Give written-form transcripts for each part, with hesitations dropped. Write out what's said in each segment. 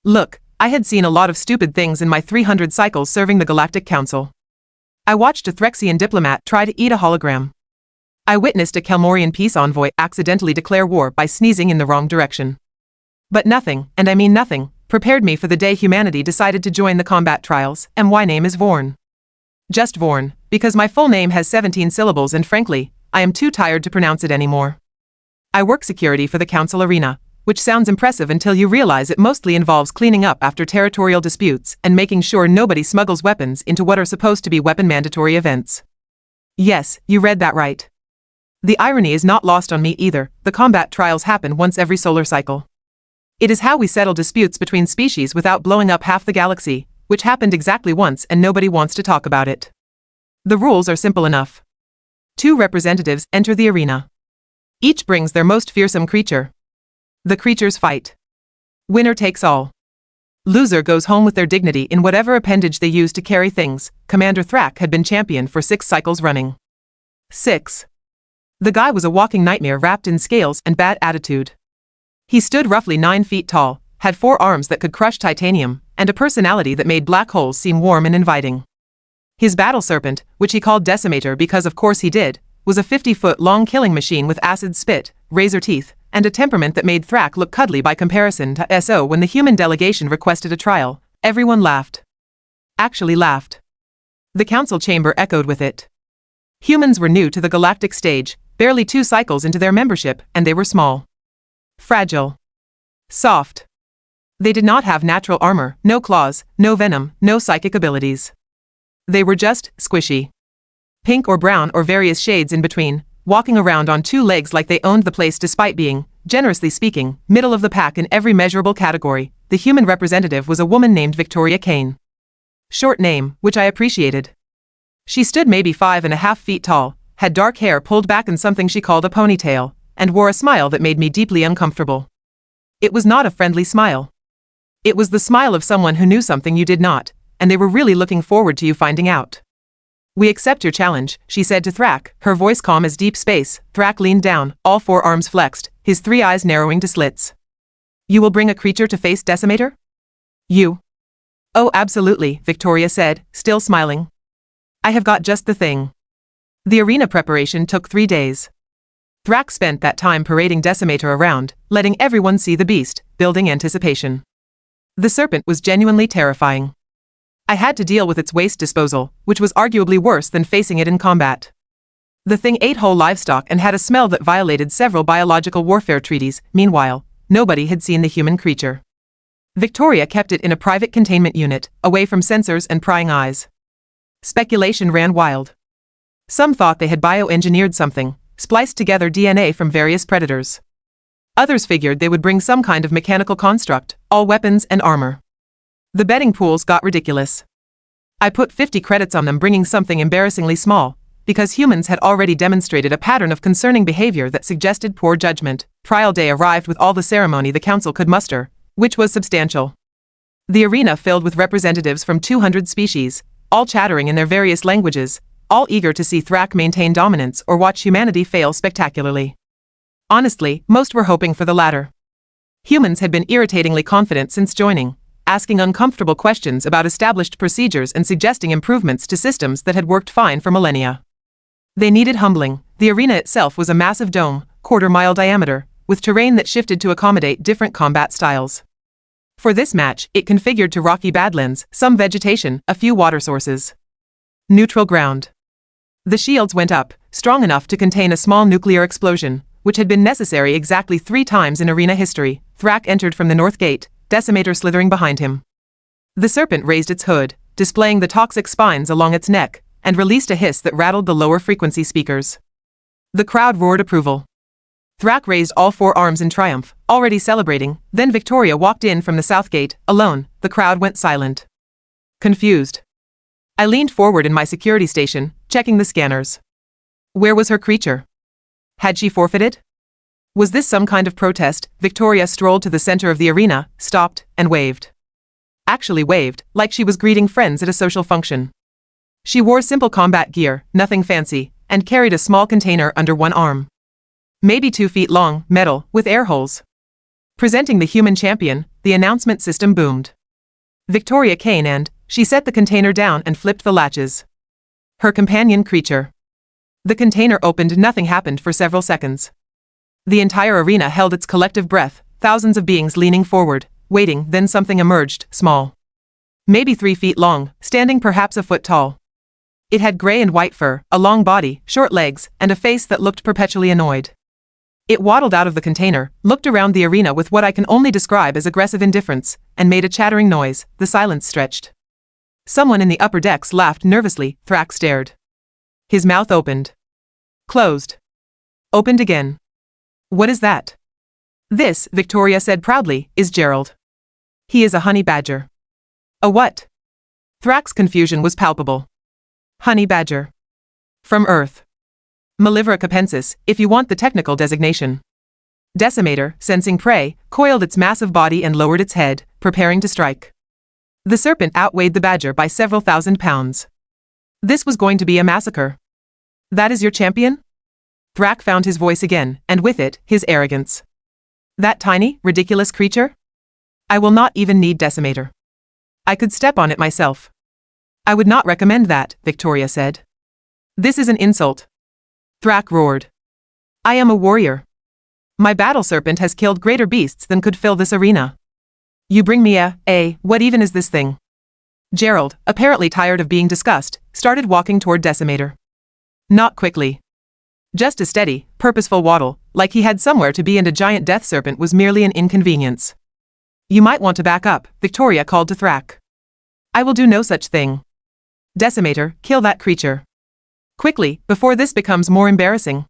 Look, I had seen a lot of stupid things in my 300 cycles serving the Galactic Council. I watched a Thraxian diplomat try to eat a hologram. I witnessed a Kelmorian peace envoy accidentally declare war by sneezing in the wrong direction. But nothing, and I mean nothing, prepared me for the day humanity decided to join the combat trials, and my name is Vorn. Just Vorn, because my full name has 17 syllables and frankly, I am too tired to pronounce it anymore. I work security for the Council Arena, which sounds impressive until you realize it mostly involves cleaning up after territorial disputes and making sure nobody smuggles weapons into what are supposed to be weapon-mandatory events. Yes, you read that right. The irony is not lost on me either, the combat trials happen once every solar cycle. It is how we settle disputes between species without blowing up half the galaxy, which happened exactly once and nobody wants to talk about it. The rules are simple enough. 2 representatives enter the arena. Each brings their most fearsome creature. The creatures fight. Winner takes all. Loser goes home with their dignity in whatever appendage they use to carry things. Commander Thrak had been champion for 6 cycles running. 6. The guy was a walking nightmare wrapped in scales and bad attitude. He stood roughly 9 feet tall, had 4 arms that could crush titanium, and a personality that made black holes seem warm and inviting. His battle serpent, which he called Decimator because of course he did, was a 50-foot-long killing machine with acid spit, razor teeth, and a temperament that made Thrak look cuddly by comparison to SO. When the human delegation requested a trial, everyone laughed. Actually laughed. The council chamber echoed with it. Humans were new to the galactic stage, barely 2 cycles into their membership, and they were small. Fragile. Soft. They did not have natural armor, no claws, no venom, no psychic abilities. They were just squishy. Pink or brown or various shades in between, walking around on 2 legs like they owned the place despite being, generously speaking, middle of the pack in every measurable category. The human representative was a woman named Victoria Kane. Short name, which I appreciated. She stood maybe 5.5 feet tall, had dark hair pulled back in something she called a ponytail, and wore a smile that made me deeply uncomfortable. It was not a friendly smile. It was the smile of someone who knew something you did not, and they were really looking forward to you finding out. We accept your challenge, she said to Thrak, her voice calm as deep space. Thrak leaned down, all 4 arms flexed, his 3 eyes narrowing to slits. You will bring a creature to face Decimator? You? Oh, absolutely, Victoria said, still smiling. I have got just the thing. The arena preparation took 3 days. Thrak spent that time parading Decimator around, letting everyone see the beast, building anticipation. The Serpent was genuinely terrifying. I had to deal with its waste disposal, which was arguably worse than facing it in combat. The thing ate whole livestock and had a smell that violated several biological warfare treaties. Meanwhile, nobody had seen the human creature. Victoria kept it in a private containment unit, away from sensors and prying eyes. Speculation ran wild. Some thought they had bioengineered something, spliced together DNA from various predators. Others figured they would bring some kind of mechanical construct, all weapons and armor. The betting pools got ridiculous. I put 50 credits on them bringing something embarrassingly small, because humans had already demonstrated a pattern of concerning behavior that suggested poor judgment. Trial day arrived with all the ceremony the council could muster, which was substantial. The arena filled with representatives from 200 species, all chattering in their various languages, all eager to see Thrak maintain dominance or watch humanity fail spectacularly. Honestly, most were hoping for the latter. Humans had been irritatingly confident since joining, asking uncomfortable questions about established procedures and suggesting improvements to systems that had worked fine for millennia. They needed humbling. The arena itself was a massive dome, quarter-mile diameter, with terrain that shifted to accommodate different combat styles. For this match, it configured to rocky badlands, some vegetation, a few water sources. Neutral ground. The shields went up, strong enough to contain a small nuclear explosion, which had been necessary exactly 3 times in arena history. Thrak entered from the north gate, Decimator slithering behind him. The Serpent raised its hood, displaying the toxic spines along its neck, and released a hiss that rattled the lower frequency speakers. The crowd roared approval. Thrak raised all 4 arms in triumph, already celebrating. Then Victoria walked in from the south gate, alone. The crowd went silent. Confused. I leaned forward in my security station, checking the scanners. Where was her creature? Had she forfeited? Was this some kind of protest? Victoria strolled to the center of the arena, stopped, and waved. Actually waved, like she was greeting friends at a social function. She wore simple combat gear, nothing fancy, and carried a small container under one arm. Maybe 2 feet long, metal, with air holes. Presenting the human champion, the announcement system boomed. Victoria Kane, and she set the container down and flipped the latches. Her companion creature. The container opened. Nothing happened for several seconds. The entire arena held its collective breath, thousands of beings leaning forward, waiting. Then something emerged, small. Maybe 3 feet long, standing perhaps a foot tall. It had gray and white fur, a long body, short legs, and a face that looked perpetually annoyed. It waddled out of the container, looked around the arena with what I can only describe as aggressive indifference, and made a chattering noise. The silence stretched. Someone in the upper decks laughed nervously. Thrak stared. His mouth opened. Closed. Opened again. What is that? This, Victoria said proudly, is Gerald. He is a honey badger. A what? Thrak's confusion was palpable. Honey badger. From Earth. Malivera capensis, if you want the technical designation. Decimator, sensing prey, coiled its massive body and lowered its head, preparing to strike. The serpent outweighed the badger by several thousand pounds. This was going to be a massacre. That is your champion? Thrak found his voice again, and with it, his arrogance. That tiny, ridiculous creature? I will not even need Decimator. I could step on it myself. I would not recommend that, Victoria said. This is an insult. Thrak roared. I am a warrior. My battle serpent has killed greater beasts than could fill this arena. You bring me what even is this thing? Gerald, apparently tired of being discussed, started walking toward Decimator. Not quickly. Just a steady, purposeful waddle, like he had somewhere to be, and a giant death serpent was merely an inconvenience. You might want to back up, Victoria called to Thrak. I will do no such thing. Decimator, kill that creature. Quickly, before this becomes more embarrassing.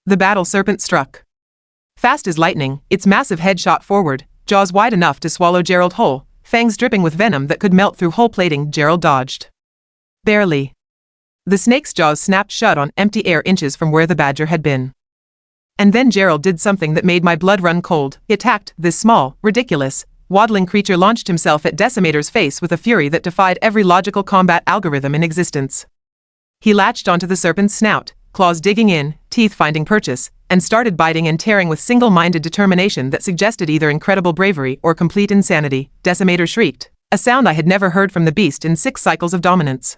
The battle serpent struck. Fast as lightning, its massive head shot forward, jaws wide enough to swallow Gerald whole, fangs dripping with venom that could melt through whole plating. Gerald dodged. Barely. The snake's jaws snapped shut on empty air inches from where the badger had been. And then Gerald did something that made my blood run cold. He attacked. This small, ridiculous, waddling creature launched himself at Decimator's face with a fury that defied every logical combat algorithm in existence. He latched onto the serpent's snout, claws digging in, teeth finding purchase, and started biting and tearing with single-minded determination that suggested either incredible bravery or complete insanity. Decimator shrieked, a sound I had never heard from the beast in 6 cycles of dominance.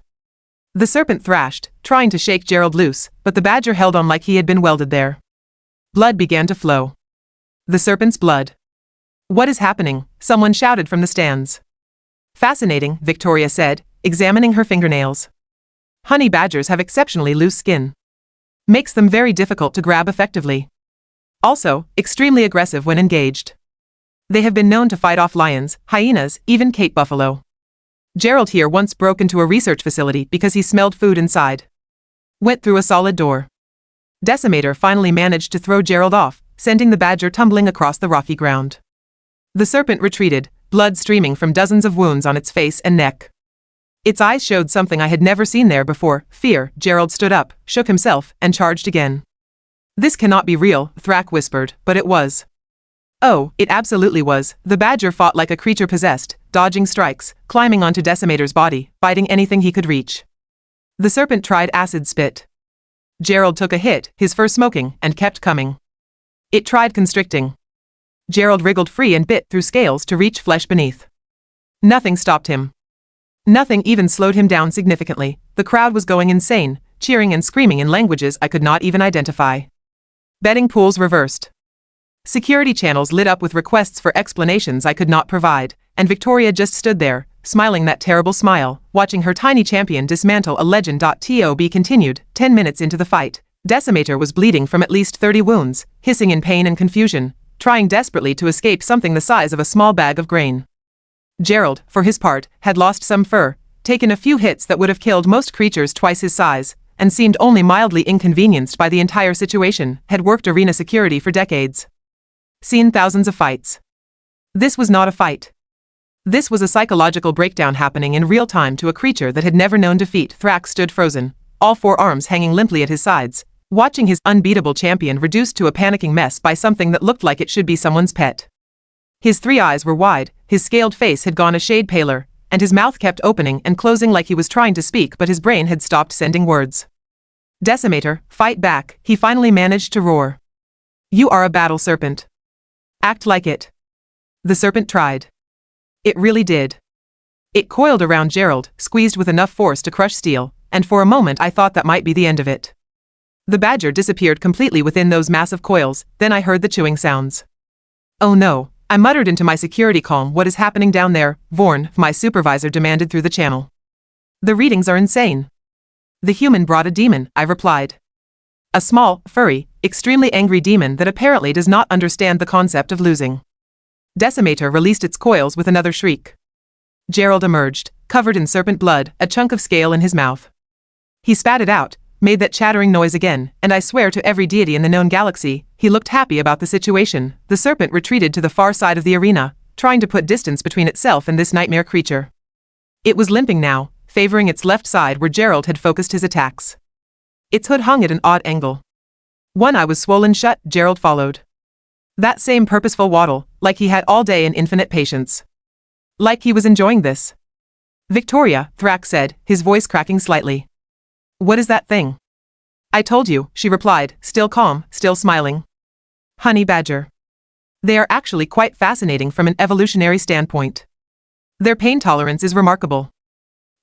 The serpent thrashed, trying to shake Gerald loose, but the badger held on like he had been welded there. Blood began to flow. The serpent's blood. What is happening? Someone shouted from the stands. Fascinating, Victoria said, examining her fingernails. Honey badgers have exceptionally loose skin. Makes them very difficult to grab effectively. Also, extremely aggressive when engaged. They have been known to fight off lions, hyenas, even Cape buffalo. Gerald here once broke into a research facility because he smelled food inside. Went through a solid door. Decimator finally managed to throw Gerald off, sending the badger tumbling across the rocky ground. The serpent retreated, blood streaming from dozens of wounds on its face and neck. Its eyes showed something I had never seen there before, fear. Gerald stood up, shook himself, and charged again. This cannot be real, Thrak whispered, but it was. Oh, it absolutely was. The badger fought like a creature possessed, dodging strikes, climbing onto Decimator's body, biting anything he could reach. The serpent tried acid spit. Gerald took a hit, his fur smoking, and kept coming. It tried constricting. Gerald wriggled free and bit through scales to reach flesh beneath. Nothing stopped him. Nothing even slowed him down significantly. The crowd was going insane, cheering and screaming in languages I could not even identify. Betting pools reversed. Security channels lit up with requests for explanations I could not provide, and Victoria just stood there, smiling that terrible smile, watching her tiny champion dismantle a legend. Tob continued. 10 minutes into the fight, Decimator was bleeding from at least 30 wounds, hissing in pain and confusion, trying desperately to escape something the size of a small bag of grain. Gerald, for his part, had lost some fur, taken a few hits that would have killed most creatures twice his size, and seemed only mildly inconvenienced by the entire situation, had worked arena security for decades. Seen thousands of fights. This was not a fight. This was a psychological breakdown happening in real time to a creature that had never known defeat. Thrak stood frozen, all 4 arms hanging limply at his sides, watching his unbeatable champion reduced to a panicking mess by something that looked like it should be someone's pet. His 3 eyes were wide, his scaled face had gone a shade paler, and his mouth kept opening and closing like he was trying to speak, but his brain had stopped sending words. Decimator, fight back, he finally managed to roar. You are a battle serpent. Act like it. The serpent tried. It really did. It coiled around Gerald, squeezed with enough force to crush steel, and for a moment I thought that might be the end of it. The badger disappeared completely within those massive coils, then I heard the chewing sounds. Oh no, I muttered into my security calm. What is happening down there, Vorn? My supervisor demanded through the channel. The readings are insane. The human brought a demon, I replied. A small, furry, extremely angry demon that apparently does not understand the concept of losing. Decimator released its coils with another shriek. Gerald emerged, covered in serpent blood, a chunk of scale in his mouth. He spat it out, made that chattering noise again, and I swear to every deity in the known galaxy, he looked happy about the situation. The serpent retreated to the far side of the arena, trying to put distance between itself and this nightmare creature. It was limping now, favoring its left side where Gerald had focused his attacks. Its hood hung at an odd angle. One eye was swollen shut, Gerald followed. That same purposeful waddle, like he had all day in infinite patience. Like he was enjoying this. Victoria, Thrak said, his voice cracking slightly. What is that thing? I told you, she replied, still calm, still smiling. Honey badger. They are actually quite fascinating from an evolutionary standpoint. Their pain tolerance is remarkable.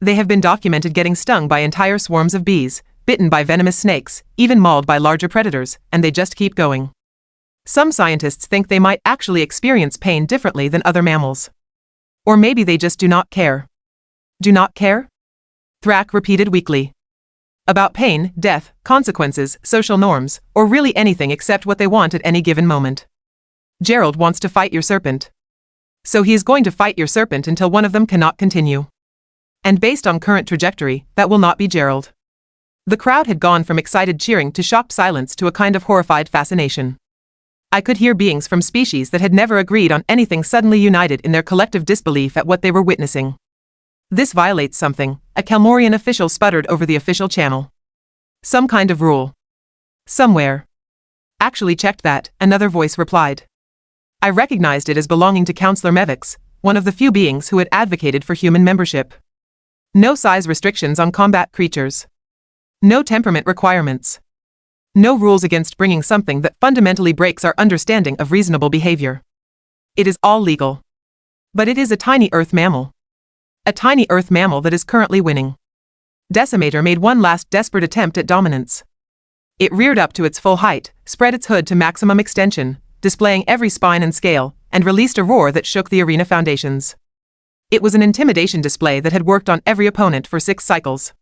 They have been documented getting stung by entire swarms of bees, bitten by venomous snakes, even mauled by larger predators, and they just keep going. Some scientists think they might actually experience pain differently than other mammals. Or maybe they just do not care. Do not care? Thrak repeated weakly. About pain, death, consequences, social norms, or really anything except what they want at any given moment. Gerald wants to fight your serpent. So he is going to fight your serpent until one of them cannot continue. And based on current trajectory, that will not be Gerald. The crowd had gone from excited cheering to shocked silence to a kind of horrified fascination. I could hear beings from species that had never agreed on anything suddenly united in their collective disbelief at what they were witnessing. This violates something, a Kalmorian official sputtered over the official channel. Some kind of rule. Somewhere. Actually checked that, another voice replied. I recognized it as belonging to Counselor Mevix, one of the few beings who had advocated for human membership. No size restrictions on combat creatures. No temperament requirements. No rules against bringing something that fundamentally breaks our understanding of reasonable behavior. It is all legal. But it is a tiny Earth mammal. A tiny Earth mammal that is currently winning. Decimator made one last desperate attempt at dominance. It reared up to its full height, spread its hood to maximum extension, displaying every spine and scale, and released a roar that shook the arena foundations. It was an intimidation display that had worked on every opponent for 6 cycles.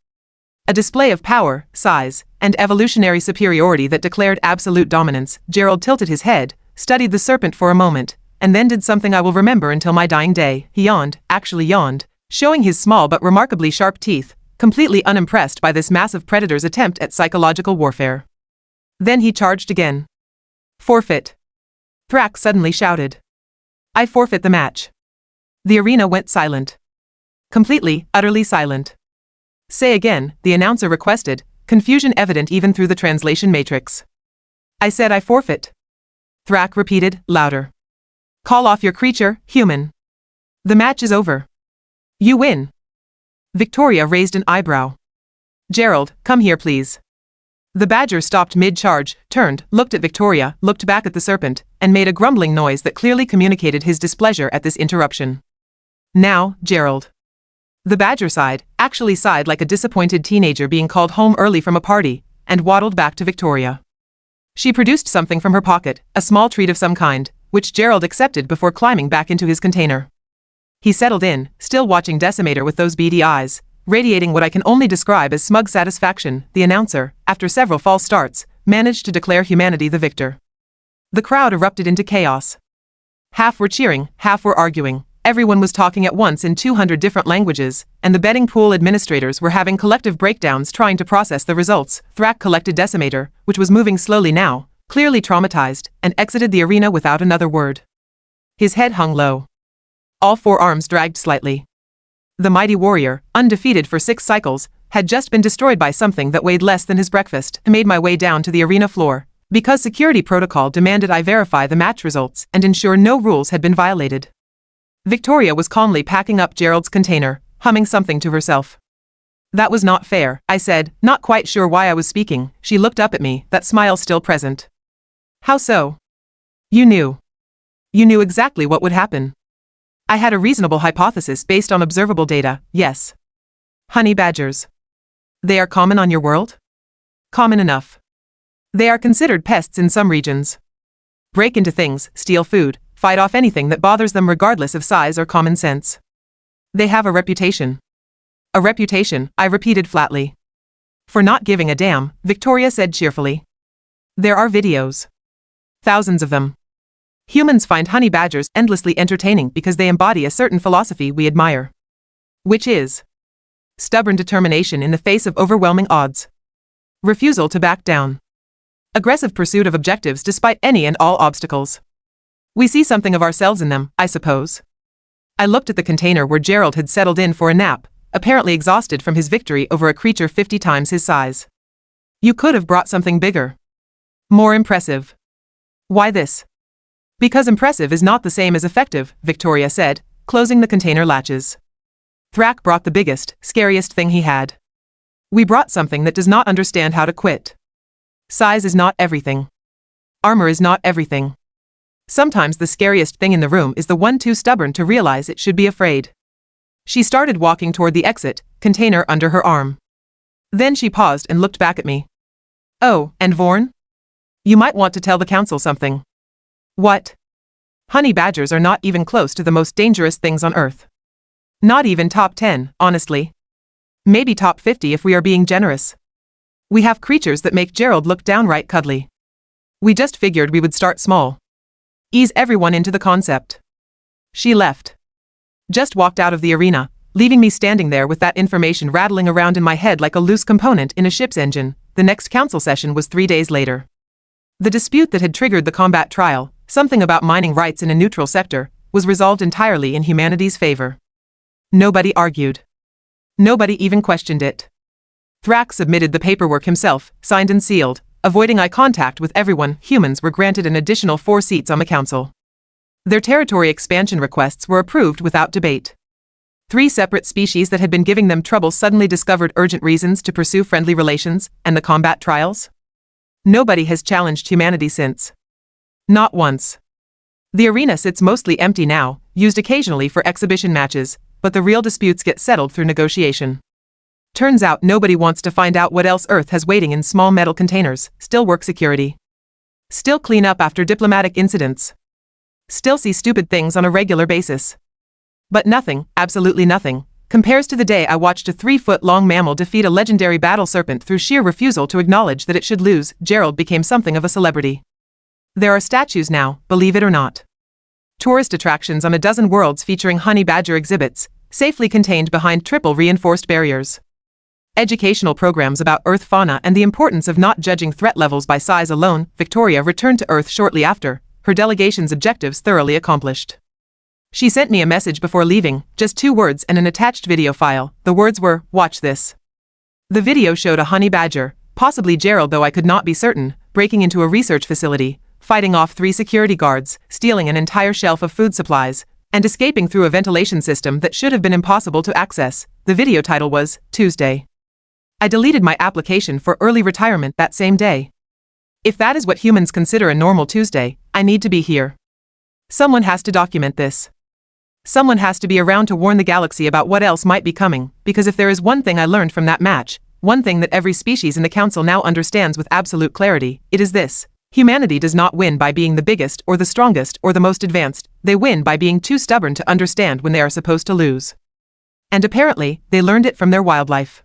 A display of power, size, and evolutionary superiority that declared absolute dominance. Gerald tilted his head, studied the serpent for a moment, and then did something I will remember until my dying day. He yawned, actually yawned, showing his small but remarkably sharp teeth, completely unimpressed by this massive predator's attempt at psychological warfare. Then he charged again. Forfeit. Thrak suddenly shouted. I forfeit the match. The arena went silent. Completely, utterly silent. Say again, the announcer requested, confusion evident even through the translation matrix. I said I forfeit. Thrak repeated, louder. Call off your creature, human. The match is over. You win. Victoria raised an eyebrow. Gerald, come here please. The badger stopped mid-charge, turned, looked at Victoria, looked back at the serpent, and made a grumbling noise that clearly communicated his displeasure at this interruption. Now, Gerald. The badger sighed, actually sighed like a disappointed teenager being called home early from a party, and waddled back to Victoria. She produced something from her pocket, a small treat of some kind, which Gerald accepted before climbing back into his container. He settled in, still watching Decimator with those beady eyes, radiating what I can only describe as smug satisfaction. The announcer, after several false starts, managed to declare humanity the victor. The crowd erupted into chaos. Half were cheering, half were arguing. Everyone was talking at once in 200 different languages, and the betting pool administrators were having collective breakdowns trying to process the results. Thrak collected Decimator, which was moving slowly now, clearly traumatized, and exited the arena without another word. His head hung low. All 4 arms dragged slightly. The mighty warrior, undefeated for 6 cycles, had just been destroyed by something that weighed less than his breakfast. I made my way down to the arena floor, because security protocol demanded I verify the match results and ensure no rules had been violated. Victoria was calmly packing up Gerald's container, humming something to herself. That was not fair, I said, not quite sure why I was speaking. She looked up at me, that smile still present. How so? You knew. You knew exactly what would happen. I had a reasonable hypothesis based on observable data, yes. Honey badgers. They are common on your world? Common enough. They are considered pests in some regions. Break into things, steal food, fight off anything that bothers them regardless of size or common sense. They have a reputation. A reputation, I repeated flatly. For not giving a damn, Victoria said cheerfully. There are videos. Thousands of them. Humans find honey badgers endlessly entertaining because they embody a certain philosophy we admire. Which is stubborn determination in the face of overwhelming odds. Refusal to back down. Aggressive pursuit of objectives despite any and all obstacles. We see something of ourselves in them, I suppose. I looked at the container where Gerald had settled in for a nap, apparently exhausted from his victory over a creature 50 times his size. You could have brought something bigger. More impressive. Why this? Because impressive is not the same as effective, Victoria said, closing the container latches. Thrak brought the biggest, scariest thing he had. We brought something that does not understand how to quit. Size is not everything. Armor is not everything. Sometimes the scariest thing in the room is the one too stubborn to realize it should be afraid. She started walking toward the exit, container under her arm. Then she paused and looked back at me. Oh, and Vorn? You might want to tell the council something. What? Honey badgers are not even close to the most dangerous things on Earth. Not even top 10, honestly. Maybe top 50 if we are being generous. We have creatures that make Gerald look downright cuddly. We just figured we would start small. Ease everyone into the concept. She left. Just walked out of the arena, leaving me standing there with that information rattling around in my head like a loose component in a ship's engine. The next council session was 3 days later. The dispute that had triggered the combat trial, something about mining rights in a neutral sector, was resolved entirely in humanity's favor. Nobody argued. Nobody even questioned it. Thrak submitted the paperwork himself, signed and sealed. Avoiding eye contact with everyone, humans were granted an additional 4 seats on the council. Their territory expansion requests were approved without debate. 3 separate species that had been giving them trouble suddenly discovered urgent reasons to pursue friendly relations, and the combat trials? Nobody has challenged humanity since. Not once. The arena sits mostly empty now, used occasionally for exhibition matches, but the real disputes get settled through negotiation. Turns out nobody wants to find out what else Earth has waiting in small metal containers, still work security. Still clean up after diplomatic incidents. Still see stupid things on a regular basis. But nothing, absolutely nothing, compares to the day I watched a 3-foot-long mammal defeat a legendary battle serpent through sheer refusal to acknowledge that it should lose. Gerald became something of a celebrity. There are statues now, believe it or not. Tourist attractions on a dozen worlds featuring honey badger exhibits, safely contained behind triple reinforced barriers. Educational programs about Earth fauna and the importance of not judging threat levels by size alone. Victoria returned to Earth shortly after, her delegation's objectives thoroughly accomplished. She sent me a message before leaving, just 2 words and an attached video file. The words were, "Watch this." The video showed a honey badger, possibly Gerald though I could not be certain, breaking into a research facility, fighting off 3 security guards, stealing an entire shelf of food supplies, and escaping through a ventilation system that should have been impossible to access. The video title was, Tuesday. I deleted my application for early retirement that same day. If that is what humans consider a normal Tuesday, I need to be here. Someone has to document this. Someone has to be around to warn the galaxy about what else might be coming, because if there is one thing I learned from that match, one thing that every species in the council now understands with absolute clarity, it is this. Humanity does not win by being the biggest or the strongest or the most advanced, they win by being too stubborn to understand when they are supposed to lose. And apparently, they learned it from their wildlife.